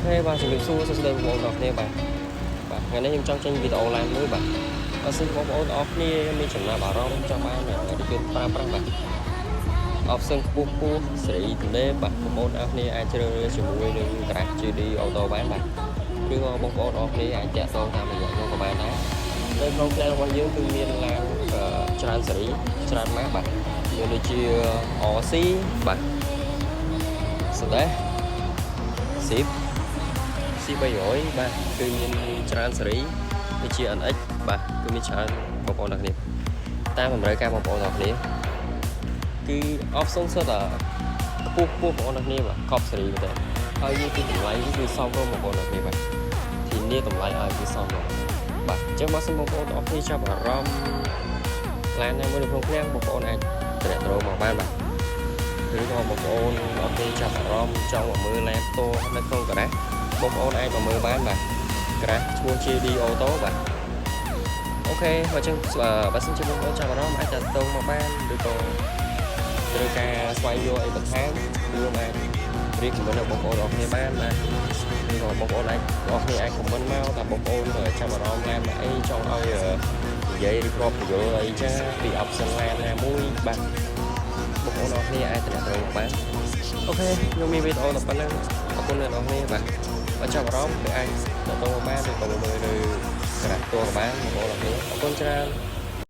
បាទជំរាបសួរសួស្តីបងប្អូនទាំងគ្នាបាទថ្ងៃនេះខ្ញុំចង់ចេញវីដេអូឡើងមួយបាទបើសិនបងប្អូនទាំងអស់គ្នាមានចំណាប់អារម្មណ៍ចង់បានរថយន្តប្រើប្រាស់បាទoption ខ្ពស់សេរីទំនើបបាទបងប្អូនទាំងអស់គ្នាអាចជ្រើសរើសជាមួយនឹង Crash GD Auto បានបាទឬក៏បងប្អូនទាំងអស់គ្នាអាចតាក់ទងតាមរយៈខ្ញុំក៏បានដែរនៅក្នុងផ្នែករបស់យើងគឺមានឡានច្រើនសេរីច្រើនម៉ាកបាទមានដូចជា RC បាទ Sedan Sip C300 បាទគឺមានច្រើនសេរីដូចជា NX បាទគឺមានច្រើនបងប្អូនទាំងគ្នាតាមតម្រូវការបងប្អូនទាំងគ្នាគឺ option សុទ្ធតែខ្ពស់បងប្អូនទាំងគ្នាបាទកប់សេរីមែនទេហើយយើងគឺតម្លៃគឺសមរម្យបងប្អូនទាំងគ្នាបាទធានាតម្លៃឲ្យគឺសមរម្យបាទអញ្ចឹងបើសិនបងប្អូនទាំងអស់គ្នាចាប់អារម្មណ៍ឡានណាមួយនៅក្នុងឃ្លាំងបងប្អូនអាចត្រាក់ត្រោមកបានបាទឬក៏បងប្អូនអត់ទេចាប់អារម្មណ៍ចង់មកមើលឡានផ្ទាល់នៅក្នុងការ៉ាសបងប្អូនអាចមកមើលបានបាទក្រាស់ឈ្មោះ GD Auto បាទអូខេបើចឹងបើសិនជាបងប្អូនចាប់អារម្មណ៍អាចតាក់ទងមកបានឬក៏ត្រូវការស្វែងយល់អីបន្ថែមគឺអាចរៀបខមមិនដល់បងប្អូនអរគ្នាបានណាឬក៏បងប្អូនអាចអរគ្នាអាចខមមិនមកថាបងប្អូនចាប់អារម្មណ៍ឡានអីចង់ឲ្យនិយាយឬក៏បញ្យល់អីចាពី option ឡានណាមួយបាទបងប្អូនអរគ្នាអាចតាក់ទងមកបានអូខេខ្ញុំមានវីដេអូតែប៉ុណ្ណឹងអរគុណអ្នកនរគ្នាបាទបើចាប់អារម្មណ៍គឺអាចទៅបានឬក៏មើលនៅក្រាស់តួក៏បានបងប្អូនអរគុណច្រើន